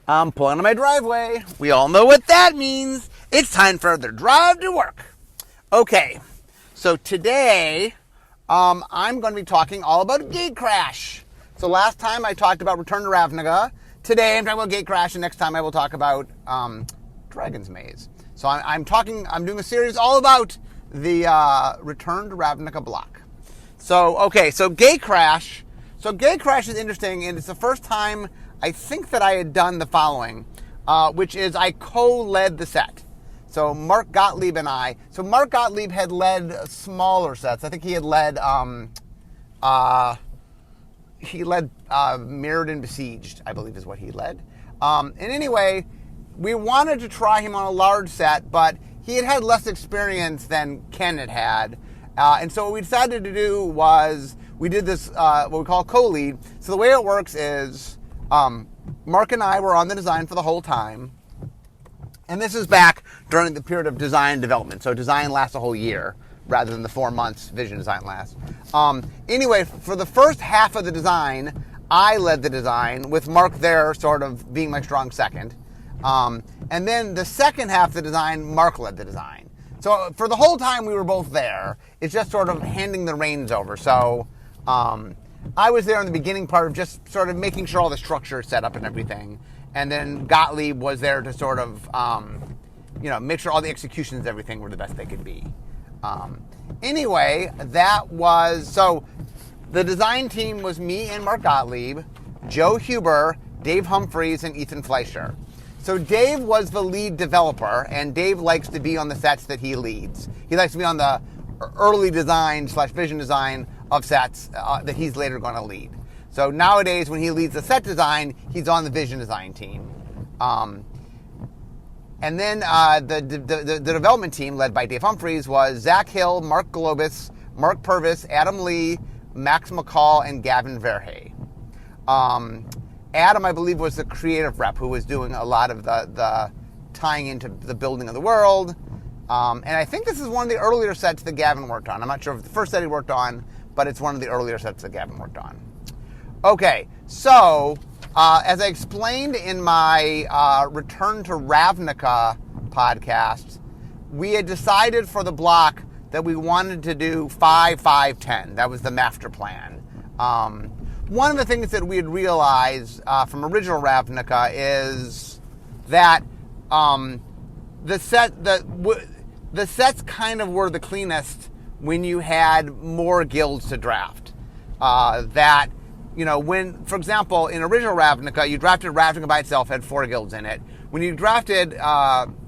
I'm pulling on my driveway. We all know what that means. It's time for the drive to work. Okay, so today I'm going to be talking all about Gatecrash. So last time I talked about Return to Ravnica. Today I'm talking about Gatecrash, and next time I will talk about Dragon's Maze. So I'm doing a series all about the Return to Ravnica block. So Gatecrash. So Gatecrash is interesting, and it's the first time I think that I had done the following, which is I co-led the set. So Mark Gottlieb and I. So Mark Gottlieb had led smaller sets. I think he had led Mirrored and Besieged, I believe is what he led. And anyway, we wanted to try him on a large set, but he had less experience than Ken had. And so what we decided to do was we did this, what we call co-lead. So the way it works is Mark and I were on the design for the whole time. And this is back during the period of design development. So design lasts a whole year rather than the 4 months vision design lasts. Anyway, for the first half of the design, I led the design with Mark there sort of being my strong second. And then the second half of the design, Mark led the design. So for the whole time we were both there. It's just sort of handing the reins over. So I was there in the beginning part of just sort of making sure all the structure is set up and everything. And then Gottlieb was there to sort of, make sure all the executions and everything were the best they could be. Anyway, so the design team was me and Mark Gottlieb, Joe Huber, Dave Humphreys, and Ethan Fleischer. So Dave was the lead developer, and Dave likes to be on the sets that he leads. He likes to be on the early design / vision design of sets that he's later going to lead. So nowadays, when he leads the set design, he's on the vision design team. And then the development team, led by Dave Humphreys, was Zach Hill, Mark Globus, Mark Purvis, Adam Lee, Max McCall, and Gavin Verhey. Adam, I believe, was the creative rep who was doing a lot of the tying into the building of the world. And I think this is one of the earlier sets that Gavin worked on. I'm not sure if the first set he worked on, but it's one of the earlier sets that Gavin worked on. Okay, so as I explained in my Return to Ravnica podcast, we had decided for the block that we wanted to do 5-5-10. That was the master plan. One of the things that we had realized from original Ravnica is that the sets kind of were the cleanest when you had more guilds to draft. When, for example, in original Ravnica, you drafted Ravnica by itself, had 4 guilds in it. When you drafted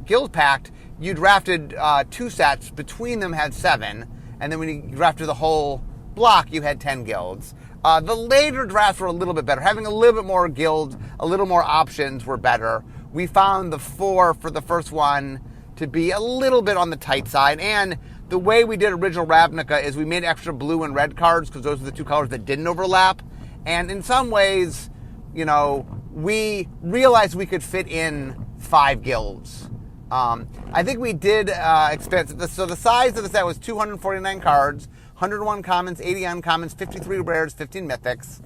Guild Pact, you drafted 2 sets, between them had 7, and then when you drafted the whole block, you had 10 guilds. The later drafts were a little bit better. Having a little bit more guilds, a little more options were better. We found the 4 for the first one to be a little bit on the tight side, and the way we did original Ravnica is we made extra blue and red cards because those are the 2 colors that didn't overlap. And in some ways, we realized we could fit in 5 guilds. I think we did expand. So the size of the set was 249 cards, 101 commons, 80 uncommons, 53 rares, 15 mythics.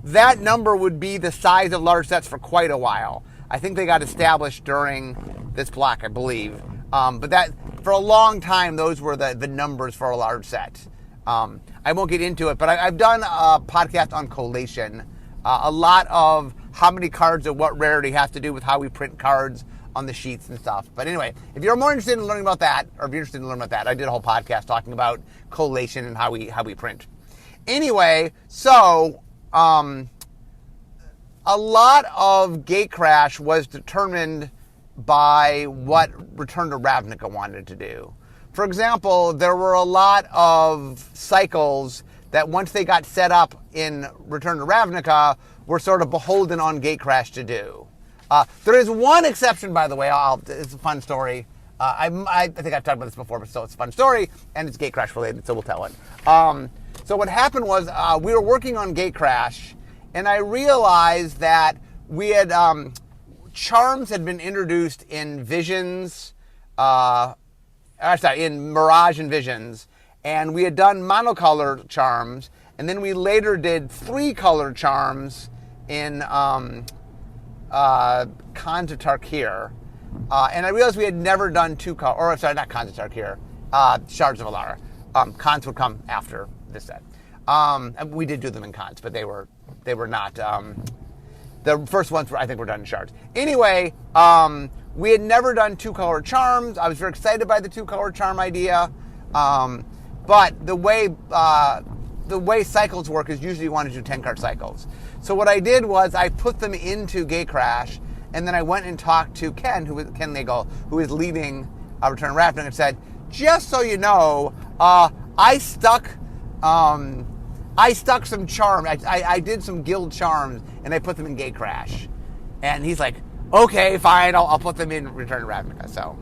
That number would be the size of large sets for quite a while. I think they got established during this block, I believe. But that for a long time, those were the numbers for a large set. I won't get into it, but I've done a podcast on collation. A lot of how many cards and what rarity has to do with how we print cards on the sheets and stuff. But anyway, if you're more interested in learning about that, or if you're interested in learning about that, I did a whole podcast talking about collation and how we print. Anyway, so a lot of Gatecrash was determined by what Return to Ravnica wanted to do. For example, there were a lot of cycles that once they got set up in Return to Ravnica were sort of beholden on Gatecrash to do. There is one exception, by the way. It's a fun story. I think I've talked about this before, but still it's a fun story, and it's Gatecrash related, so we'll tell it. So what happened was we were working on Gatecrash, and I realized that we had charms had been introduced in Visions, in Mirage and Visions, and we had done monocolor charms, and then we later did 3-color charms in Khans of Tarkir, and I realized we had never done not Khans of Tarkir, Shards of Alara. Khans would come after this set. And we did do them in Khans, but they were not. The first ones I think were done in Shards. Anyway, we had never done 2-color charms. I was very excited by the 2-color charm idea, but the way cycles work is usually you want to do 10-card cycles. So what I did was I put them into Gatecrash, and then I went and talked to Ken Nagel, who is leading Return to Ravnica, and said, just so you know, I stuck some charms. I did some guild charms, and I put them in Gatecrash. And he's like, okay, fine, I'll put them in Return to Ravnica. So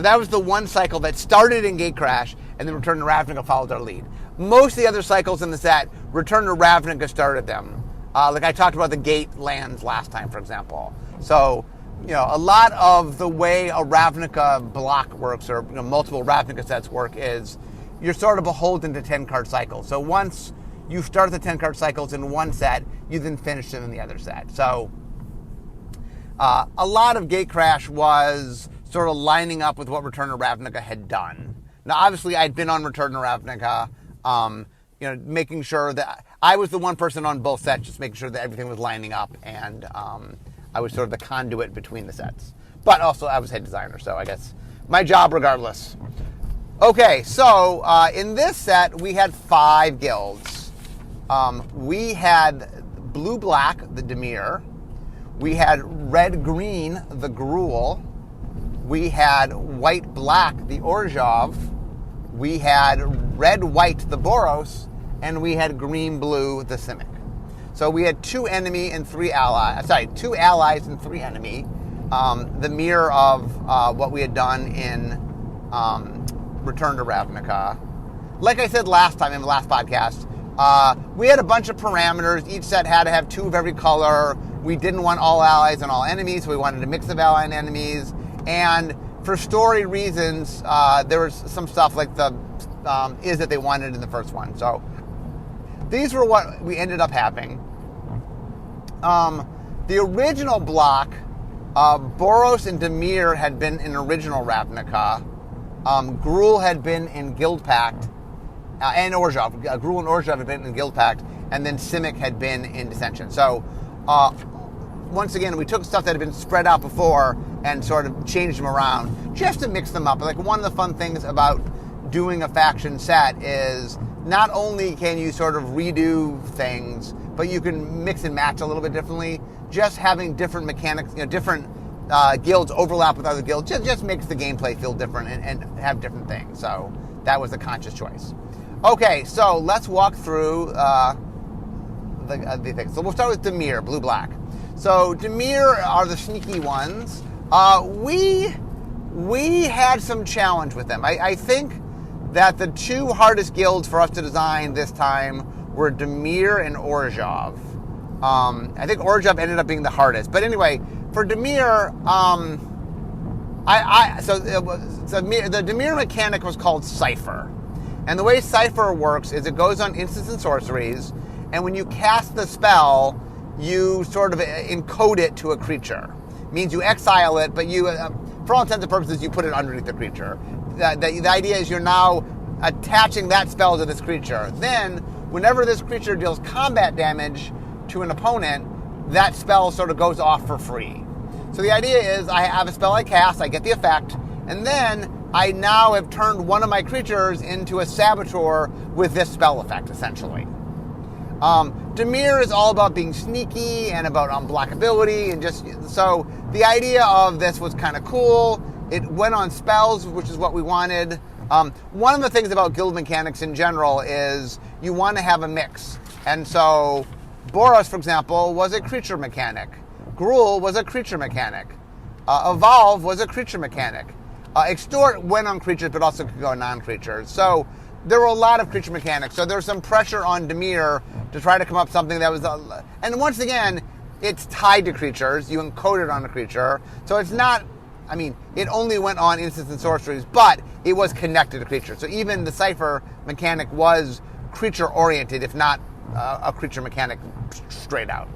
that was the one cycle that started in Gatecrash, and then Return to Ravnica followed our lead. Most of the other cycles in the set, Return to Ravnica started them. Like I talked about the gate lands last time, for example. So, a lot of the way a Ravnica block works, or multiple Ravnica sets work, is you're sort of beholden to 10-card cycles. So once you start the 10-card cycles in one set, you then finish them in the other set. So a lot of Gatecrash was sort of lining up with what Return to Ravnica had done. Now, obviously, I'd been on Return to Ravnica, making sure that I was the one person on both sets, just making sure that everything was lining up, and I was sort of the conduit between the sets. But also, I was head designer, so I guess my job regardless. Okay, so in this set, we had 5 guilds. We had blue-black, the Dimir. We had red-green, the Gruul. We had white-black, the Orzhov. We had red-white, the Boros. And we had green-blue, the Simic. So we had 2 allies and 3 enemy. The mirror of what we had done in Return to Ravnica. Like I said last time in the last podcast, we had a bunch of parameters. Each set had to have 2 of every color. We didn't want all allies and all enemies, so we wanted a mix of ally and enemies. And for story reasons, there was some stuff like the is that they wanted in the first one. So these were what we ended up having. The original block, Boros and Dimir had been in original Ravnica. Gruul had been in Guild Pact, and Orzhov. Gruul and Orzhov had been in Guild Pact, and then Simic had been in Dissension. So, once again, we took stuff that had been spread out before and sort of changed them around just to mix them up. Like, one of the fun things about doing a faction set is not only can you sort of redo things, but you can mix and match a little bit differently. Just having different mechanics, different guilds overlap with other guilds just makes the gameplay feel different and have different things. So that was a conscious choice. Okay, so let's walk through the things. So we'll start with Dimir, blue-black. So Dimir are the sneaky ones. We had some challenge with them. I think that the 2 hardest guilds for us to design this time were Dimir and Orzhov. I think Orzhov ended up being the hardest. But anyway, for Dimir, the Dimir mechanic was called Cipher. And the way Cipher works is it goes on instants and sorceries, and when you cast the spell, you sort of encode it to a creature. It means you exile it, but you, for all intents and purposes, you put it underneath the creature. The idea is you're now attaching that spell to this creature. Then, whenever this creature deals combat damage to an opponent, that spell sort of goes off for free. So the idea is I have a spell I cast, I get the effect, and then I now have turned one of my creatures into a saboteur with this spell effect, essentially. Dimir is all about being sneaky and about unblockability, and just so the idea of this was kind of cool. It went on spells, which is what we wanted. One of the things about guild mechanics in general is you want to have a mix. And so Boros, for example, was a creature mechanic. Gruul was a creature mechanic. Evolve was a creature mechanic. Extort went on creatures, but also could go on non-creatures. So there were a lot of creature mechanics. So there was some pressure on Dimir to try to come up with something that was... and once again, it's tied to creatures. You encode it on a creature. So it's not... I mean, it only went on instants and sorceries, but it was connected to creatures. So even the Cipher mechanic was creature-oriented, if not a creature mechanic straight out.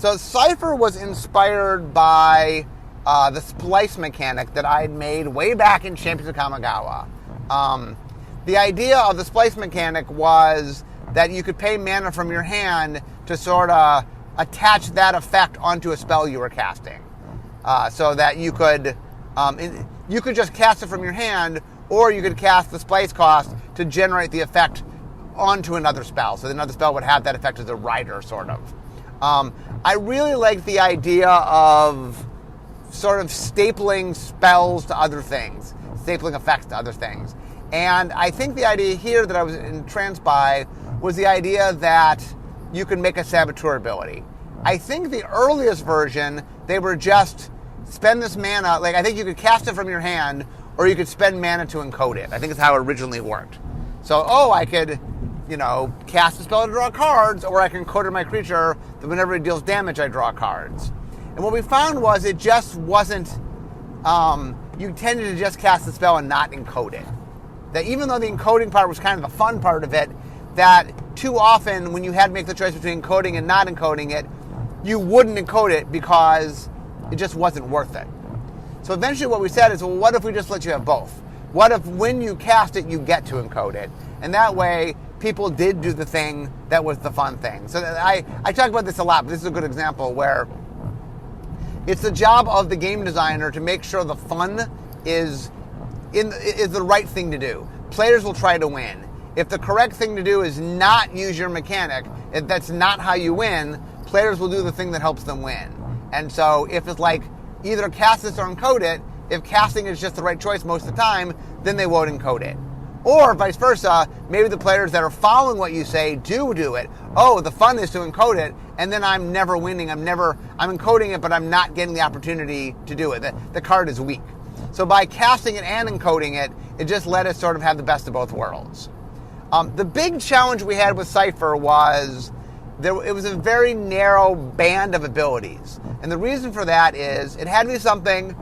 So Cypher was inspired by the splice mechanic that I had made way back in Champions of Kamigawa. The idea of the splice mechanic was that you could pay mana from your hand to sort of attach that effect onto a spell you were casting. So that you could just cast it from your hand, or you could cast the splice cost to generate the effect onto another spell. So another spell would have that effect as a rider, sort of. I really liked the idea of sort of stapling spells to other things, stapling effects to other things. And I think the idea here that I was entranced by was the idea that you could make a saboteur ability. I think the earliest version, they were just spend this mana, like I think you could cast it from your hand, or you could spend mana to encode it. I think that's how it originally worked. So, I could, cast a spell to draw cards, or I can encode in my creature that whenever it deals damage, I draw cards. And what we found was it just wasn't, you tended to just cast the spell and not encode it. That even though the encoding part was kind of the fun part of it, that too often when you had to make the choice between encoding and not encoding it, you wouldn't encode it because it just wasn't worth it. So eventually what we said is, well, what if we just let you have both? What if when you cast it, you get to encode it? And that way, people did do the thing that was the fun thing. So I talk about this a lot, but this is a good example where it's the job of the game designer to make sure the fun is the right thing to do. Players will try to win. If the correct thing to do is not use your mechanic, if that's not how you win, players will do the thing that helps them win. And so if it's like either cast this or encode it, if casting is just the right choice most of the time, then they won't encode it. Or vice versa, maybe the players that are following what you say do it. The fun is to encode it, and then I'm never winning. I'm encoding it, but I'm not getting the opportunity to do it. The card is weak. So by casting it and encoding it, it just let us sort of have the best of both worlds. The big challenge we had with Cypher was it was a very narrow band of abilities. And the reason for that is it had to be something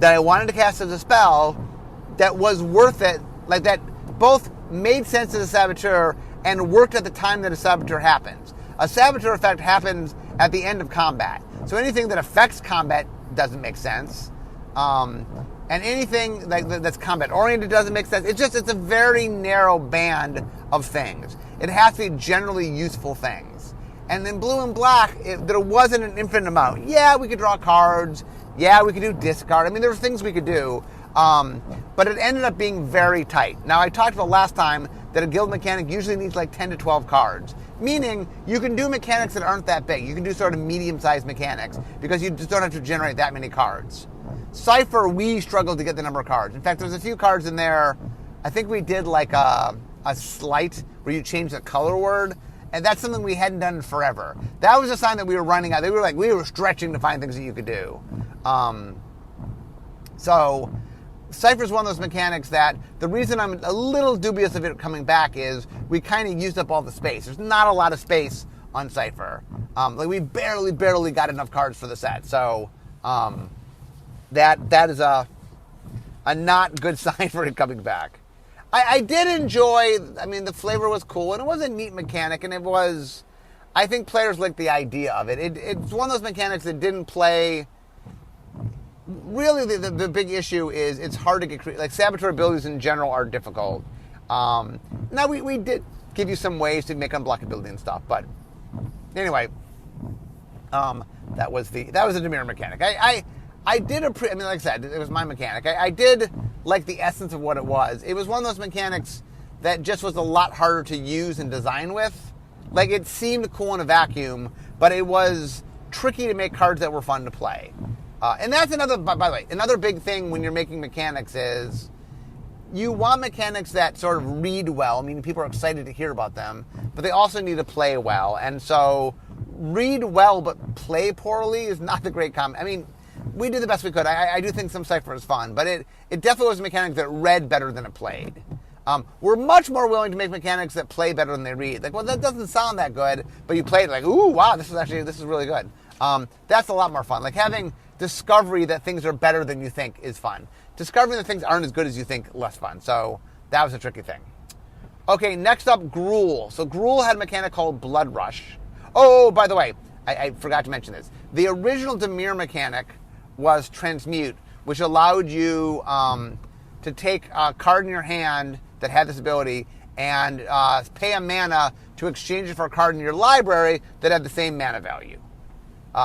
that I wanted to cast as a spell that was worth it, like that both made sense as a saboteur and worked at the time that a saboteur happens. A saboteur effect happens at the end of combat. So anything that affects combat doesn't make sense. And anything that's combat oriented doesn't make sense. It's a very narrow band of things. It has to be generally useful things. And in blue and black, there wasn't an infinite amount. Yeah, we could draw cards. Yeah, we could do discard. I mean, there were things we could do. But it ended up being very tight. Now, I talked about last time that a guild mechanic usually needs like 10 to 12 cards. Meaning, you can do mechanics that aren't that big. You can do sort of medium-sized mechanics because you just don't have to generate that many cards. Cypher, we struggled to get the number of cards. In fact, there's a few cards in there. I think we did like a slight where you change the color word, and that's something we hadn't done in forever. That was a sign that we were running out. We were stretching to find things that you could do. So Cypher is one of those mechanics that the reason I'm a little dubious of it coming back is we kind of used up all the space. There's not a lot of space on Cypher. We barely got enough cards for the set. So that is a not good sign for it coming back. I did enjoy, the flavor was cool, and it was a neat mechanic, and I think players liked the idea of it. It's one of those mechanics that didn't play. Really, the big issue is it's hard to get, like saboteur abilities in general are difficult. Now, we did give you some ways to make unblockability and stuff, but anyway, that was a Dimir mechanic. I did like I said, it was my mechanic. I did like the essence of what it was. It was one of those mechanics that just was a lot harder to use and design with. Like, it seemed cool in a vacuum, but it was tricky to make cards that were fun to play. And that's by the way, another big thing when you're making mechanics is you want mechanics that sort of read well, meaning people are excited to hear about them, but they also need to play well. And so read well but play poorly is not the great we did the best we could. I do think some Cypher is fun, but it definitely was a mechanic that read better than it played. We're much more willing to make mechanics that play better than they read. Like, well, that doesn't sound that good, but you play it like, ooh, wow, this is really good. That's a lot more fun. Like having discovery that things are better than you think is fun. Discovering that things aren't as good as you think, less fun. So that was a tricky thing. Okay, next up, Gruul. So Gruul had a mechanic called Blood Rush. Oh, by the way, I forgot to mention this. The original Dimir mechanic was transmute, which allowed you to take a card in your hand that had this ability and pay a mana to exchange it for a card in your library that had the same mana value.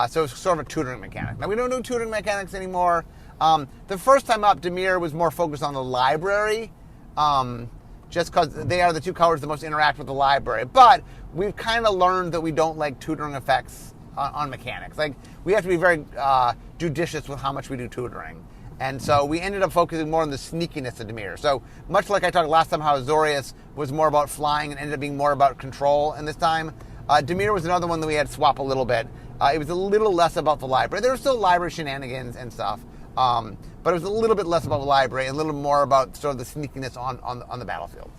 So it's sort of a tutoring mechanic. Now, we don't do tutoring mechanics anymore. The first time up, Dimir was more focused on the library, just because they are the two colors that most interact with the library. But we've kind of learned that we don't like tutoring effects on mechanics. Like, we have to be very judicious with how much we do tutoring. And so we ended up focusing more on the sneakiness of Dimir. So much like I talked last time how Azorius was more about flying and ended up being more about control, and this time Dimir was another one that we had to swap a little bit. It was a little less about the library. There were still library shenanigans and stuff, but it was a little bit less about the library and a little more about sort of the sneakiness on the battlefield.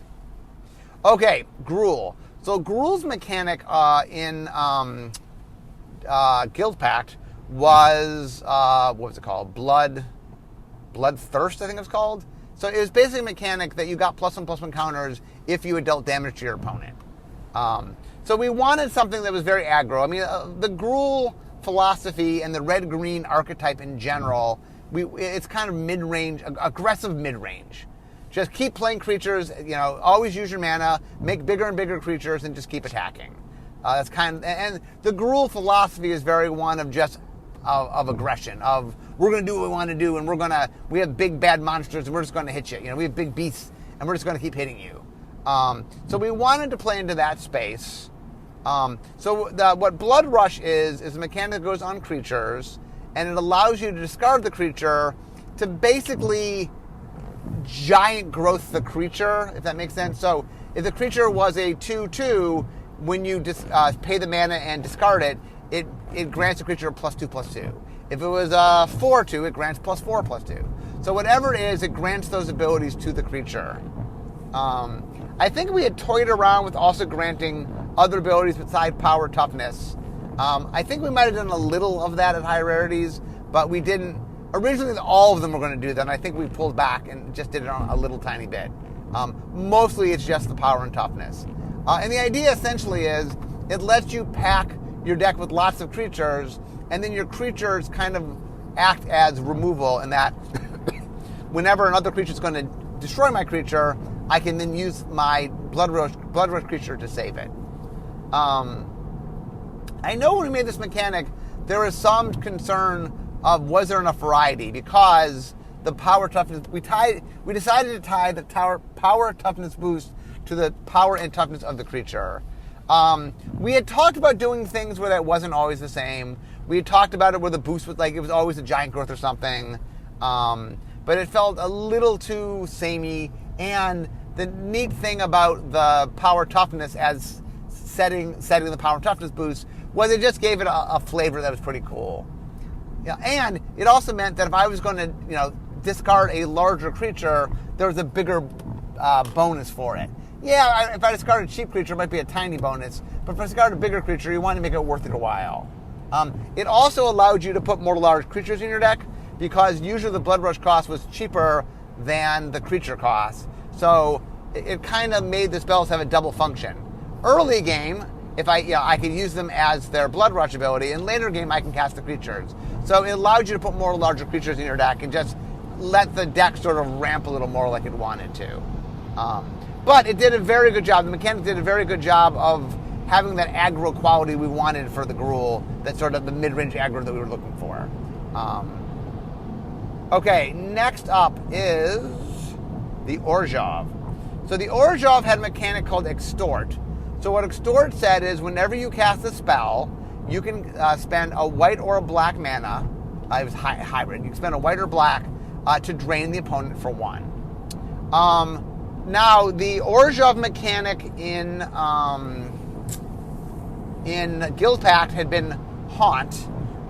Okay, Gruul. So Gruul's mechanic in Guild Pact was, what was it called? Bloodthirst, I think it's called. So it was basically a mechanic that you got +1/+1 counters if you had dealt damage to your opponent. So we wanted something that was very aggro. I mean, the Gruul philosophy and the red-green archetype in general, it's kind of mid-range, aggressive mid-range. Just keep playing creatures, always use your mana, make bigger and bigger creatures, and just keep attacking. That's and the Gruul philosophy is very one of just of aggression, of we're going to do what we want to do, and we have big bad monsters, and we're just going to hit you. We have big beasts, and we're just going to keep hitting you. So we wanted to play into that space. What Blood Rush is a mechanic that goes on creatures, and it allows you to discard the creature to basically giant growth the creature, if that makes sense. So if the creature was a 2/2, when you pay the mana and discard it, it grants the creature a +2/+2. If it was a 4/2, it grants +4/+2. So whatever it is, it grants those abilities to the creature. I think we had toyed around with also granting other abilities besides power toughness. I think we might have done a little of that at high rarities, but we didn't. Originally, all of them were going to do that, and I think we pulled back and just did it on a little tiny bit. Mostly, it's just the power and toughness. And the idea essentially is it lets you pack your deck with lots of creatures, and then your creatures kind of act as removal in that whenever another creature is going to destroy my creature, I can then use my Blood Rush creature to save it. I know when we made this mechanic, there was some concern of was there enough variety, because the power toughness, we decided to tie the power toughness boost to the power and toughness of the creature. We had talked about doing things where that wasn't always the same. We had talked about it where the boost was it was always a giant growth or something. But it felt a little too samey. And the neat thing about the power toughness as setting the power toughness boost was it just gave it a flavor that was pretty cool. Yeah, and it also meant that if I was going to, discard a larger creature, there was a bigger bonus for it. Yeah, if I discarded a cheap creature, it might be a tiny bonus. But if I discarded a bigger creature, you want to make it worth it a while. It also allowed you to put more large creatures in your deck, because usually the Blood Rush cost was cheaper than the creature cost. So it kind of made the spells have a double function. Early game, if I could use them as their Blood Rush ability. In later game, I can cast the creatures. So it allowed you to put more larger creatures in your deck and just let the deck sort of ramp a little more like it wanted to. But it did a very good job. The mechanic did a very good job of having that aggro quality we wanted for the Gruul, that sort of the mid-range aggro that we were looking for. Okay, next up is the Orzhov. So the Orzhov had a mechanic called Extort. So what Extort said is whenever you cast a spell, you can spend a white or a black mana. It was hybrid. You can spend a white or black to drain the opponent for 1. Now, the Orzhov mechanic in Guild Pact had been Haunt,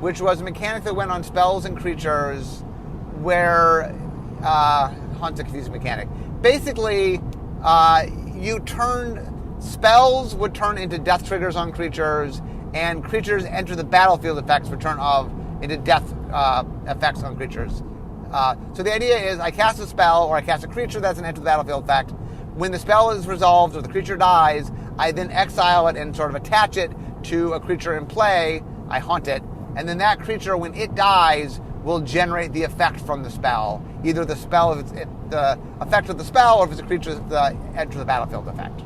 which was a mechanic that went on spells and creatures where... Haunt's a confusing mechanic. Basically, spells would turn into death triggers on creatures, and creatures enter the battlefield effects would turn into death effects on creatures. So the idea is I cast a spell or I cast a creature that's an enter the battlefield effect. When the spell is resolved or the creature dies, I then exile it and sort of attach it to a creature in play I haunt it, and then that creature, when it dies, will generate the effect from the spell. Either the spell, if it's the effect of the spell, or if it's a creature, the enter the battlefield effect.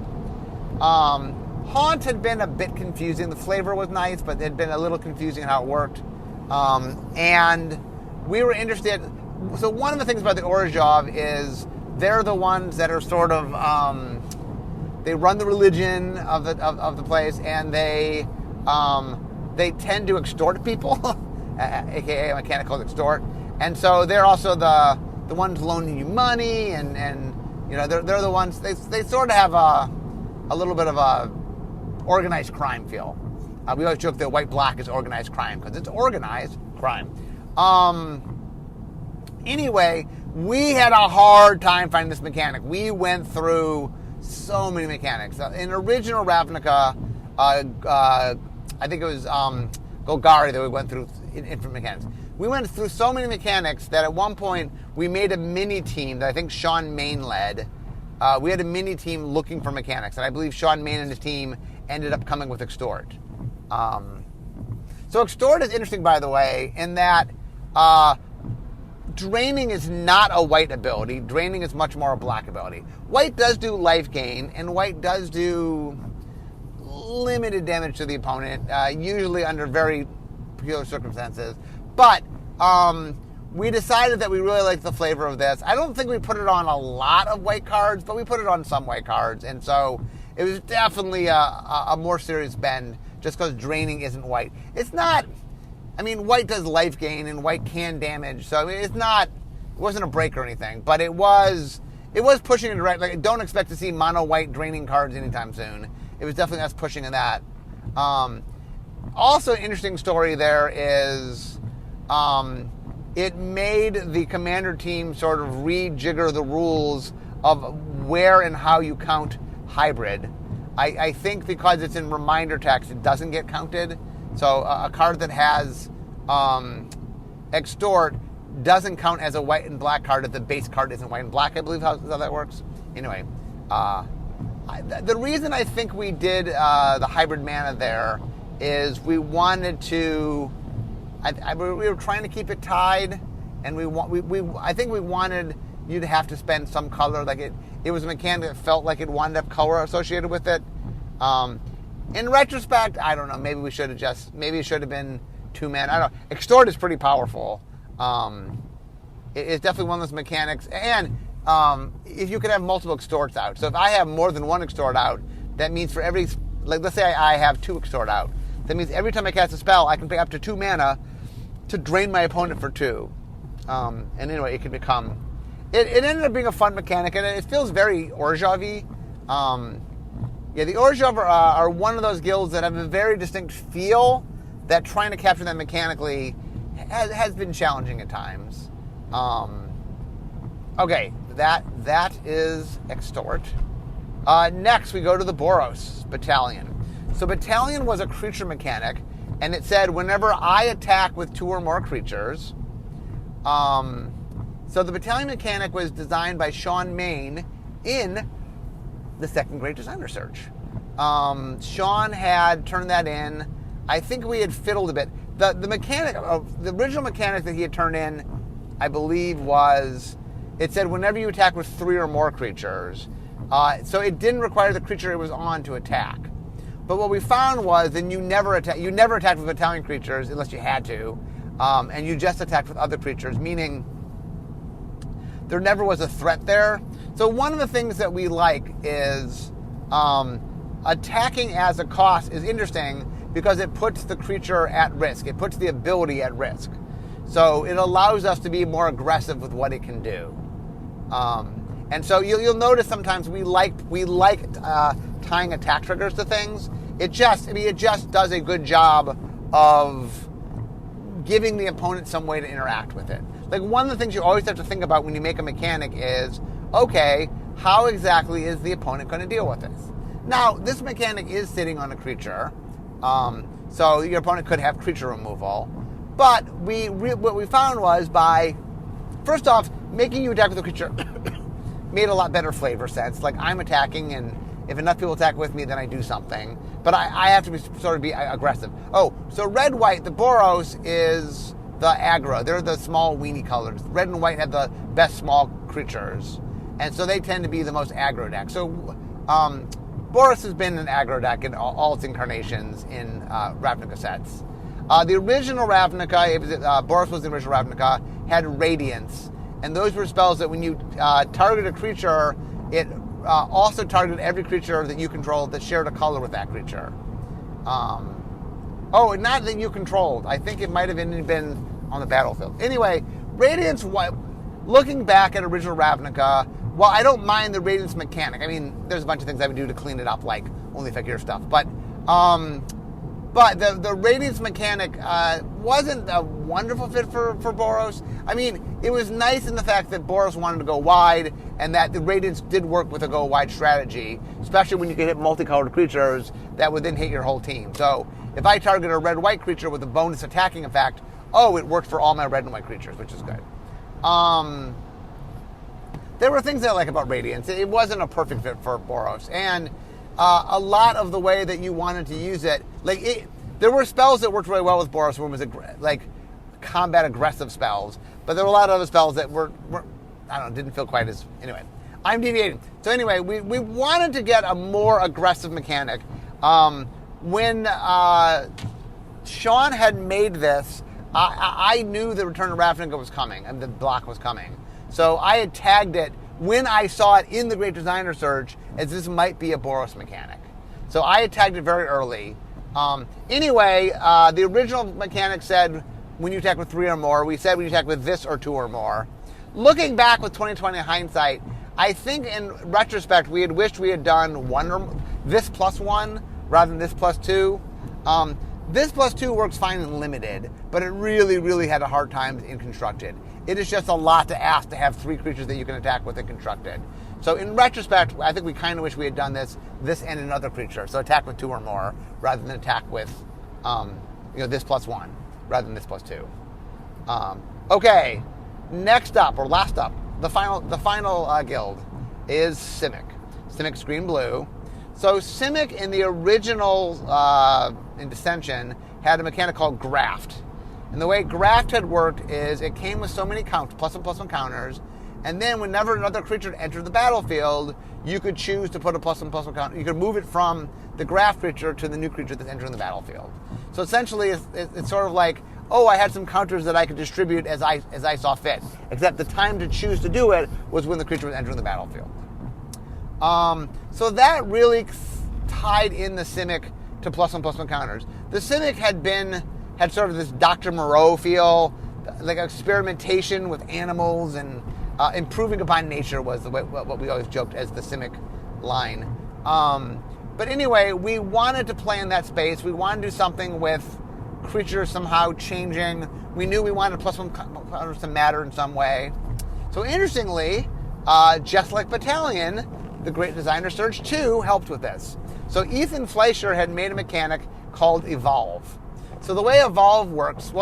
Haunt had been a bit confusing. The flavor was nice, but it had been a little confusing how it worked. And we were interested. So one of the things about the Orzhov is they're the ones that are sort of they run the religion of the place, and they tend to extort people, aka mechanical extort. And so they're also the ones loaning you money, and they're the ones they sort of have a little bit of a organized crime feel. We always joke that white-black is organized crime because it's organized crime. Anyway, we had a hard time finding this mechanic. We went through so many mechanics. In original Ravnica, I think it was Golgari that we went through infinite mechanics. We went through so many mechanics that at one point we made a mini team that I think Sean Main led. We had a mini team looking for mechanics, and I believe Sean Main and his team ended up coming with Extort. So Extort is interesting, by the way, in that Draining is not a white ability. Draining is much more a black ability. White does do life gain, and white does do limited damage to the opponent, usually under very peculiar circumstances. But we decided that we really liked the flavor of this. I don't think we put it on a lot of white cards, but we put it on some white cards, and so it was definitely a more serious bend just because Draining isn't white. It's not... I mean, white does life gain, and white can damage, so it wasn't a break or anything, but it was pushing in the right, like, don't expect to see mono white Draining cards anytime soon. It was definitely us pushing in that. Also, an interesting story there is, it made the commander team sort of rejigger the rules of where and how you count hybrid. I think because it's in reminder text, it doesn't get counted. So a card that has Extort doesn't count as a white and black card if the base card isn't white and black, I believe how that works. Anyway, the reason I think we did the hybrid mana there is we wanted to... we were trying to keep it tied, and I think we wanted you to have to spend some color. Like it was a mechanic that felt like it wanted to have color associated with it. In retrospect, I don't know. Maybe it should have been 2 mana. I don't know. Extort is pretty powerful. It's definitely one of those mechanics. And if you could have multiple Extorts out. So if I have more than one Extort out, that means for every... Like, let's say I have 2 Extort out. That means every time I cast a spell, I can pay up to 2 mana to drain my opponent for 2. And anyway, it can become... It ended up being a fun mechanic, and it feels very Orzhov-y. Yeah, the Orzhov are one of those guilds that have a very distinct feel that trying to capture them mechanically has been challenging at times. Okay, that is Extort. Next, we go to the Boros Battalion. So Battalion was a creature mechanic, and it said whenever I attack with 2 or more creatures... So the Battalion mechanic was designed by Sean Main in the second Great Designer Search. Sean had turned that in. I think we had fiddled a bit. The mechanic, the original mechanic that he had turned in, I believe it said whenever you attack with 3 or more creatures. So it didn't require the creature it was on to attack. But what we found was then you never attacked with Battalion creatures unless you had to, and you just attacked with other creatures, meaning there never was a threat there. So one of the things that we like is attacking as a cost is interesting because it puts the creature at risk. It puts the ability at risk. So it allows us to be more aggressive with what it can do. And so you'll notice sometimes we like tying attack triggers to things. It just does a good job of giving the opponent some way to interact with it. Like, one of the things you always have to think about when you make a mechanic is, okay, how exactly is the opponent going to deal with this? Now, this mechanic is sitting on a creature, so your opponent could have creature removal. But what we found was by, first off, making you attack with a creature made a lot better flavor sense. Like, I'm attacking, and if enough people attack with me, then I do something. But I have to sort of be aggressive. Oh, so red-white, the Boros is the aggro. They're the small weenie colors. Red and white have the best small creatures. And so they tend to be the most aggro deck. So Boros has been an aggro deck in all its incarnations in Ravnica sets. The original Ravnica, Boros was the original Ravnica, had Radiance. And those were spells that when you target a creature, it also targeted every creature that you controlled that shared a color with that creature. Not that you controlled. I think it might have been on the battlefield. Anyway, Radiance, looking back at original Ravnica, well, I don't mind the Radiance mechanic. I mean, there's a bunch of things I would do to clean it up, like only figure stuff. But the Radiance mechanic wasn't a wonderful fit for Boros. I mean, it was nice in the fact that Boros wanted to go wide, and that the Radiance did work with a go wide strategy, especially when you could hit multicolored creatures that would then hit your whole team. So if I target a red-white creature with a bonus attacking effect, it worked for all my red and white creatures, which is good. There were things that I like about Radiance. It wasn't a perfect fit for Boros, and a lot of the way that you wanted to use it, there were spells that worked really well with Boros when it was combat aggressive spells, but there were a lot of other spells that were I don't know, didn't feel quite as, anyway. I'm deviating. So anyway, we wanted to get a more aggressive mechanic. When Sean had made this, I knew the Return to Ravnica was coming, and the block was coming. So I had tagged it when I saw it in the Great Designer Search as this might be a Boros mechanic. So I had tagged it very early. The original mechanic said when you attack with 3 or more. We said when you attack with this or 2 or more. Looking back with 2020 hindsight, I think in retrospect we had wished we had done this +1 rather than this +2. This +2 works fine in limited, but it really, really had a hard time in constructed. It is just a lot to ask to have 3 creatures that you can attack with in constructed. So in retrospect, I think we kind of wish we had done this and another creature. So attack with 2 or more rather than attack with this +1 rather than this +2. Okay, next up, or last up, the final guild is Simic. Simic's green blue. So Simic in the original in Dissension had a mechanic called Graft. And the way Graft had worked is it came with so many +1/+1 counters, and then whenever another creature entered the battlefield, you could choose to put a +1/+1 counter. You could move it from the Graft creature to the new creature that's entering the battlefield. So essentially, it's sort of like, I had some counters that I could distribute as I saw fit. Except the time to choose to do it was when the creature was entering the battlefield. So that really tied in the Simic to +1/+1 counters. The Simic had sort of this Dr. Moreau feel, like experimentation with animals and improving upon nature was what we always joked as the Simic line. But anyway, we wanted to play in that space. We wanted to do something with creatures somehow changing. We knew we wanted +1 counters to matter in some way. So interestingly, just like Battalion, the Great Designer Search 2 helped with this. So Ethan Fleischer had made a mechanic called Evolve. So the way Evolve works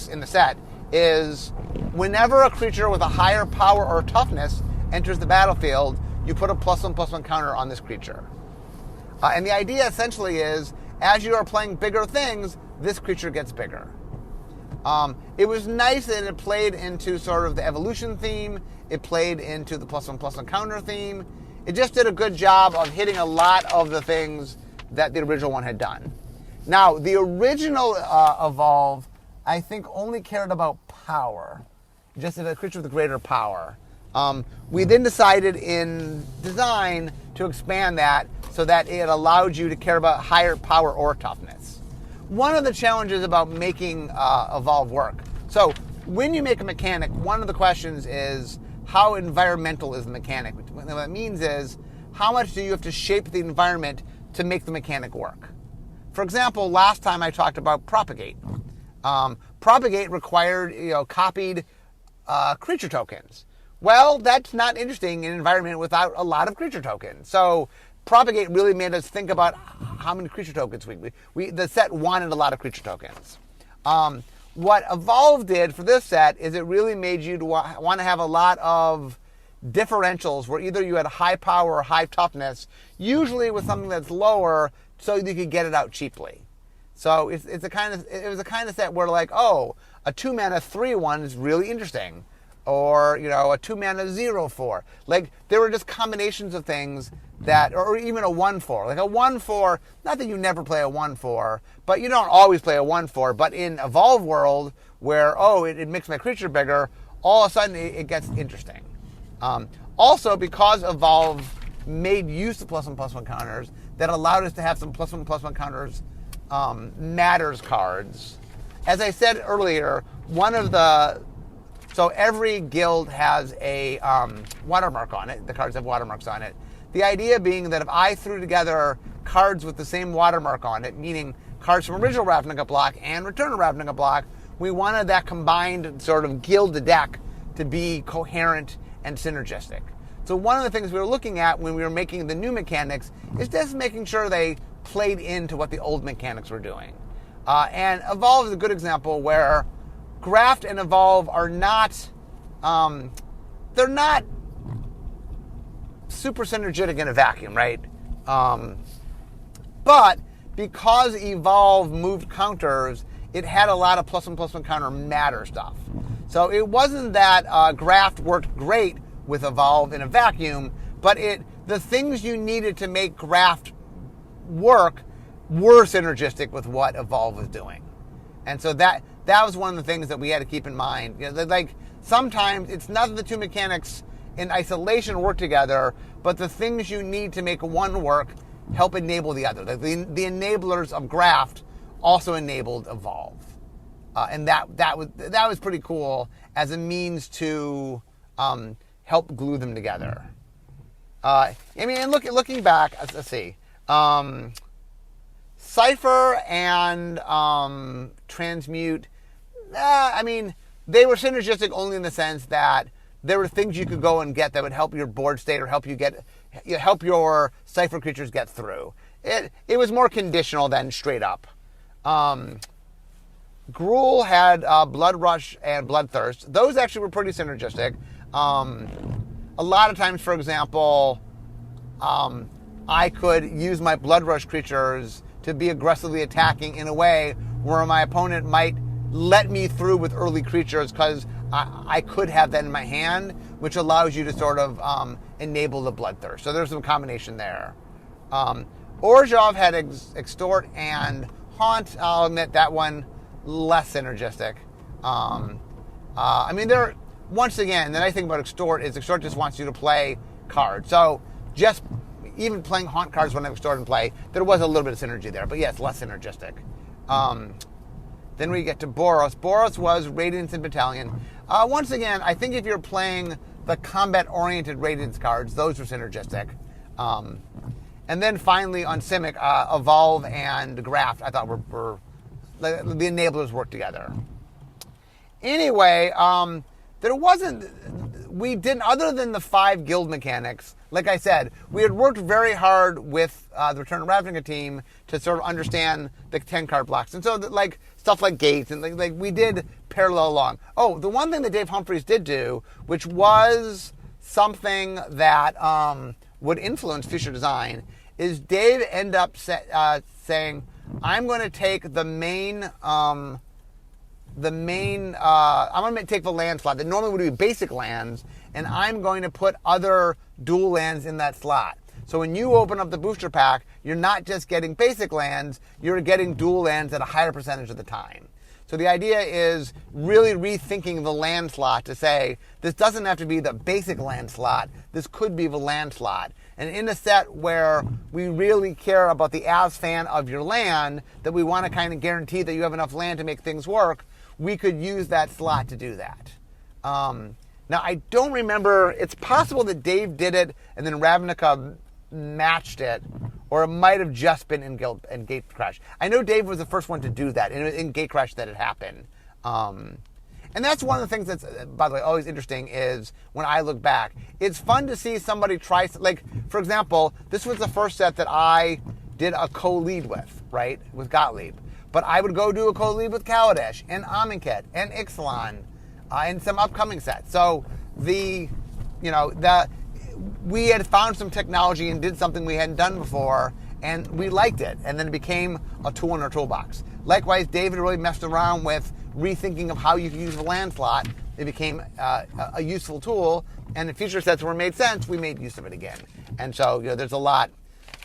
in the set is whenever a creature with a higher power or toughness enters the battlefield, you put a +1/+1 counter on this creature. And the idea essentially is, as you are playing bigger things, this creature gets bigger. It was nice that it played into sort of the evolution theme. It played into the +1/+1 counter theme. It just did a good job of hitting a lot of the things that the original one had done. Now, the original Evolve, I think, only cared about power. Just a creature with greater power. We then decided in design to expand that so that it allowed you to care about higher power or toughness. One of the challenges about making Evolve work. So when you make a mechanic, one of the questions is how environmental is the mechanic? What that means is how much do you have to shape the environment to make the mechanic work? For example, last time I talked about Propagate. Propagate required copied creature tokens. Well, that's not interesting in an environment without a lot of creature tokens. So Propagate really made us think about how many creature tokens the set wanted a lot of creature tokens. What Evolve did for this set is it really made you to want to have a lot of differentials where either you had high power or high toughness, usually with something that's lower so you could get it out cheaply. So it was a kind of set where like, oh, a 2-mana 3/1 is really interesting, or a 2-mana 0/4. Like there were just combinations of things that, or even a 1/4. Like a 1/4. Not that you never play a 1/4, but you don't always play a 1/4. But in Evolve World, where it makes my creature bigger, all of a sudden it gets interesting. Also, because Evolve made use of +1/+1 counters, that allowed us to have some +1/+1 counters matters cards. As I said earlier, so every guild has a watermark on it. The cards have watermarks on it. The idea being that if I threw together cards with the same watermark on it, meaning cards from original Ravnica block and Return to Ravnica block, we wanted that combined sort of guild deck to be coherent and synergistic. So one of the things we were looking at when we were making the new mechanics is just making sure they played into what the old mechanics were doing. And Evolve is a good example where Graft and Evolve are not, they're not super synergetic in a vacuum, right? But because Evolve moved counters, it had a lot of +1/+1 counter matter stuff. So it wasn't that Graft worked great with Evolve in a vacuum, but the things you needed to make Graft work were synergistic with what Evolve was doing. And so that was one of the things that we had to keep in mind. Like sometimes it's not that the two mechanics in isolation work together, but the things you need to make one work help enable the other. The enablers of Graft also enabled Evolve. And that was pretty cool as a means to help glue them together. And looking back, let's see. Cypher and Transmute, they were synergistic only in the sense that there were things you could go and get that would help your board state or help your Cypher creatures get through. It was more conditional than straight up. Gruul had Blood Rush and Bloodthirst. Those actually were pretty synergistic. A lot of times, for example, I could use my Blood Rush creatures to be aggressively attacking in a way where my opponent might let me through with early creatures because I could have that in my hand, which allows you to sort of enable the Bloodthirst. So there's some combination there. Orzhov had Extort and Haunt. I'll admit that one less synergistic. Once again, the nice thing about Extort is Extort just wants you to play cards. So just even playing Haunt cards when I have Extort in play, there was a little bit of synergy there. But yes, less synergistic. Then we get to Boros. Boros was Radiance and Battalion. Once again, I think if you're playing the combat-oriented Radiance cards, those are synergistic. And then finally on Simic, Evolve and Graft, I thought were the enablers work together. Anyway, other than the 5 guild mechanics, like I said, we had worked very hard with the Return to Ravnica team to sort of understand the 10 card blocks. And so stuff like gates and like we did parallel along. Oh, the one thing that Dave Humphreys did do, which was something that would influence future design, is Dave ended up saying, I'm going to take I'm going to take the land slot that normally would be basic lands, and I'm going to put other dual lands in that slot. So when you open up the booster pack, you're not just getting basic lands, you're getting dual lands at a higher percentage of the time. So the idea is really rethinking the land slot to say, this doesn't have to be the basic land slot, this could be the land slot. And in a set where we really care about the as-fan of your land, that we want to kind of guarantee that you have enough land to make things work, we could use that slot to do that. Now, I don't remember, it's possible that Dave did it and then Ravnica matched it, or it might have just been in Gatecrash. I know Dave was the first one to do that, in Gatecrash that it happened. And that's one of the things that's, by the way, always interesting is when I look back, it's fun to see somebody try, like, for example, this was the first set that I did a co-lead with, right, with Gottlieb. But I would go do a co-lead with Kaladesh and Amonkhet and Ixalan and some upcoming sets. So we had found some technology and did something we hadn't done before, and we liked it. And then it became a tool in our toolbox. Likewise, David really messed around with rethinking of how you can use the land slot. It became a useful tool, and the feature sets where it made sense, we made use of it again. And so, there's a lot,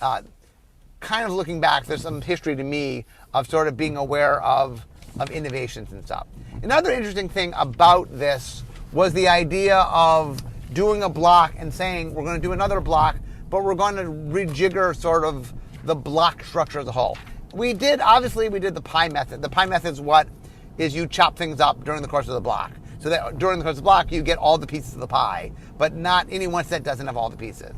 kind of looking back, there's some history to me of sort of being aware of innovations and stuff. Another interesting thing about this was the idea of doing a block and saying we're going to do another block, but we're going to rejigger sort of the block structure as a whole. We did the pie method. The pie method is you chop things up during the course of the block. So that during the course of the block, you get all the pieces of the pie, but not any one set doesn't have all the pieces.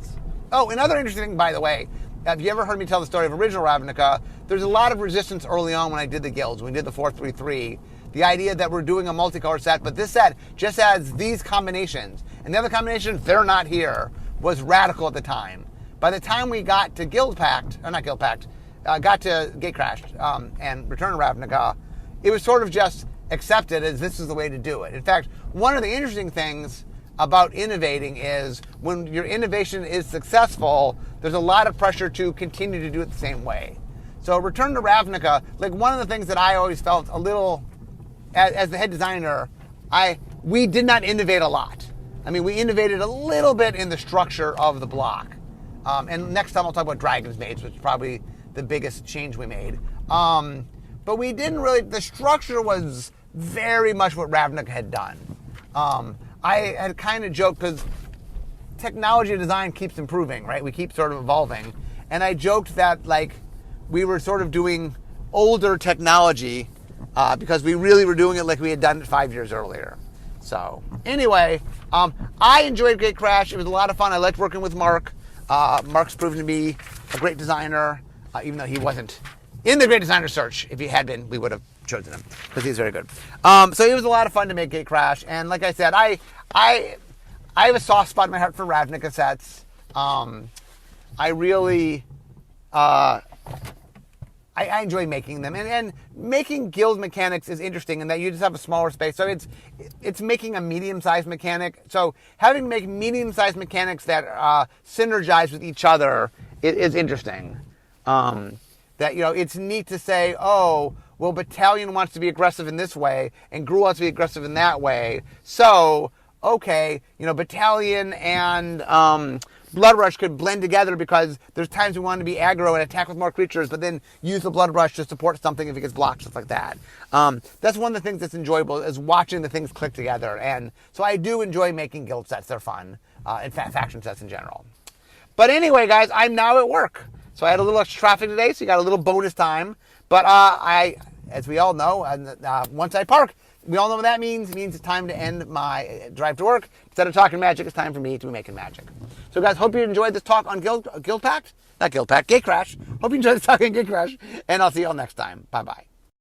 Oh, another interesting thing, by the way, have you ever heard me tell the story of original Ravnica? There's a lot of resistance early on when I did the guilds, when we did the 4-3-3. The idea that we're doing a multicolor set, but this set just adds these combinations. And the other combinations, they're not here, was radical at the time. By the time we got to got to Gatecrash and Return to Ravnica, it was sort of just accepted as this is the way to do it. In fact, one of the interesting things about innovating is when your innovation is successful, there's a lot of pressure to continue to do it the same way. So Return to Ravnica, like one of the things that I always felt a little, as the head designer, we did not innovate a lot. I mean, we innovated a little bit in the structure of the block. And next time I'll talk about Dragon's Maze, which is probably the biggest change we made. But we didn't really, the structure was very much what Ravnica had done. I had kind of joked, because technology and design keeps improving, right? We keep sort of evolving. And I joked that, like, we were sort of doing older technology because we really were doing it like we had done it 5 years earlier. So, anyway, I enjoyed Gatecrash. It was a lot of fun. I liked working with Mark. Mark's proven to be a great designer, even though he wasn't in the great designer search. If he had been, we would have chosen him, because he's very good. So it was a lot of fun to make Gatecrash. And like I said, I have a soft spot in my heart for Ravnica sets. I really... I enjoy making them, and making guild mechanics is interesting in that you just have a smaller space. So it's making a medium-sized mechanic. So having to make medium-sized mechanics that synergize with each other is interesting. That it's neat to say, oh, well, Battalion wants to be aggressive in this way, and Gruul wants to be aggressive in that way. So okay, Battalion and Blood Rush could blend together because there's times we want to be aggro and attack with more creatures, but then use the Blood Rush to support something if it gets blocked, stuff like that. That's one of the things that's enjoyable, is watching the things click together. And so I do enjoy making guild sets. They're fun, and faction sets in general. But anyway, guys, I'm now at work. So I had a little extra traffic today, so you got a little bonus time. But as we all know, once I park, we all know what that means. It means it's time to end my drive to work. Instead of talking magic, it's time for me to be making magic. So guys, hope you enjoyed this talk on Gatecrash. Hope you enjoyed this talk on Gatecrash, and I'll see you all next time. Bye-bye.